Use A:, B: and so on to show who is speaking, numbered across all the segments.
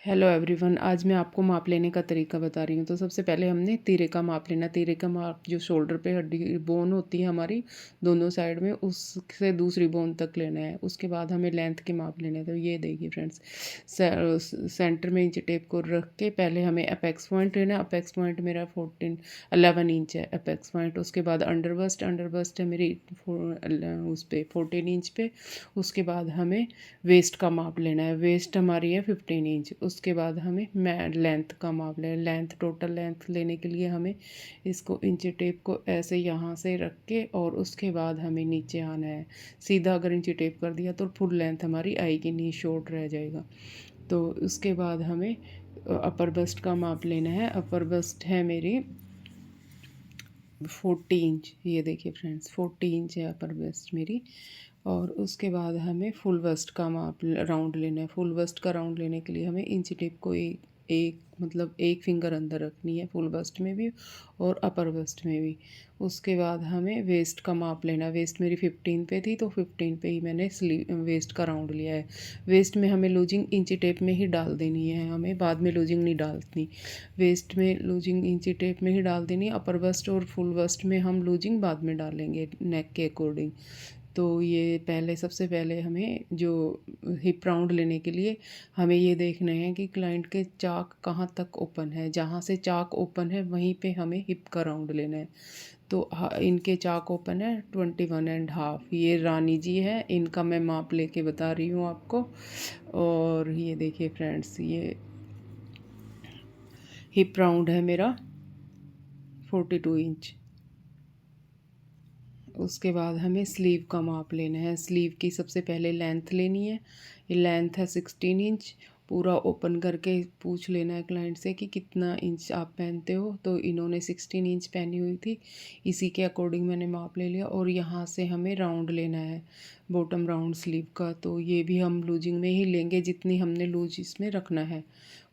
A: Hello everyone, आज मैं आपको माप लेने का तरीका बता रही हूँ। तो सबसे पहले हमने तीरे का माप लेना। तीरे का माप जो शोल्डर पे हड्डी बोन होती है हमारी दोनों साइड में, उससे दूसरी बोन तक लेना है। उसके बाद हमें लेंथ के माप लेने हैं। तो ये देखिए फ्रेंड्स, सेंटर में इंच टेप को रख के पहले हमें अपेक्स पॉइंट लेना है। अपेक्स पॉइंट मेरा 11 इंच है अपेक्स पॉइंट। उसके बाद अंडर बस्ट है मेरी उस पर 14 इंच पे। उसके बाद हमें वेस्ट का माप लेना है। वेस्ट हमारी है 15 इंच। उसके बाद हमें लेंथ का माप लेना है। लेंथ टोटल लेंथ लेने के लिए हमें इसको इंची टेप को ऐसे यहाँ से रख के और उसके बाद हमें नीचे आना है। सीधा अगर इंची टेप कर दिया तो फुल लेंथ हमारी आएगी नहीं, शॉर्ट रह जाएगा। तो उसके बाद हमें अपर बस्ट का माप लेना है। अपर बस्ट है मेरी 40 इंच। ये देखिए फ्रेंड्स, 40 इंच है अपर वेस्ट मेरी। और उसके बाद हमें फुल वेस्ट का माप राउंड लेना है। फुल वेस्ट का राउंड लेने के लिए हमें इंची टेप को एक फिंगर अंदर रखनी है, फुल वेस्ट में भी और अपर वेस्ट में भी। उसके बाद हमें वेस्ट का माप लेना है। वेस्ट मेरी 15 पे थी तो 15 पे ही मैंने वेस्ट का राउंड लिया है। वेस्ट में हमें लूजिंग इंची टेप में ही डाल देनी है, हमें बाद में लूजिंग नहीं डालनी। वेस्ट में लूजिंग इंची टेप में ही डाल देनी है। अपर वेस्ट और फुल वेस्ट में हम लूजिंग बाद में डालेंगे नेक के अकॉर्डिंग। तो ये सबसे पहले हमें जो हिप राउंड लेने के लिए हमें ये देखना है कि क्लाइंट के चाक कहाँ तक ओपन है। जहाँ से चाक ओपन है वहीं पे हमें हिप का राउंड लेना है। तो इनके चाक ओपन है 21.5। ये रानी जी है, इनका मैं माप लेके बता रही हूँ आपको। और ये देखिए फ्रेंड्स, ये हिप राउंड है मेरा 42 इंच। उसके बाद हमें स्लीव का माप लेना है। स्लीव की सबसे पहले लेंथ लेनी है। ये लेंथ है 16 इंच। पूरा ओपन करके पूछ लेना है क्लाइंट से कि कितना इंच आप पहनते हो। तो इन्होंने 16 इंच पहनी हुई थी, इसी के अकॉर्डिंग मैंने माप ले लिया। और यहाँ से हमें राउंड लेना है, बॉटम राउंड स्लीव का। तो ये भी हम लूजिंग में ही लेंगे जितनी हमने लूज इसमें रखना है।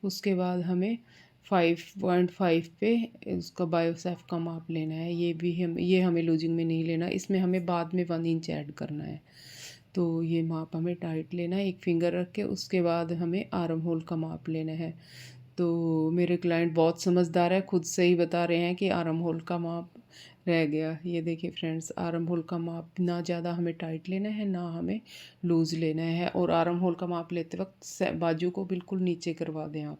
A: उसके बाद हमें 5.5 पे उसका बायोसेफ का माप लेना है। ये हमें लूजिंग में नहीं लेना, इसमें हमें बाद में 1 इंच ऐड करना है। तो ये माप हमें टाइट लेना है एक फिंगर रख के। उसके बाद हमें आर्म होल का माप लेना है। तो मेरे क्लाइंट बहुत समझदार है, खुद से ही बता रहे हैं कि आर्म होल का माप रह गया। ये देखिए फ्रेंड्स, आर्म होल का माप ना ज़्यादा हमें टाइट लेना है ना हमें लूज़ लेना है। और आर्म होल का माप लेते वक्त बाजू को बिल्कुल नीचे करवा दें आप।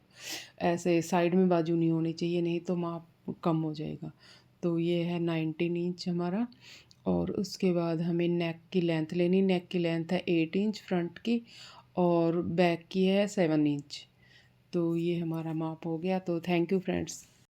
A: ऐसे साइड में बाजू नहीं होनी चाहिए, नहीं तो माप कम हो जाएगा। तो ये है 19 इंच हमारा। और उसके बाद हमें नेक की लेंथ लेनी। नेक की लेंथ है 8 इंच फ्रंट की, और बैक की है 7 इंच। तो ये हमारा माप हो गया। तो थैंक यू फ्रेंड्स।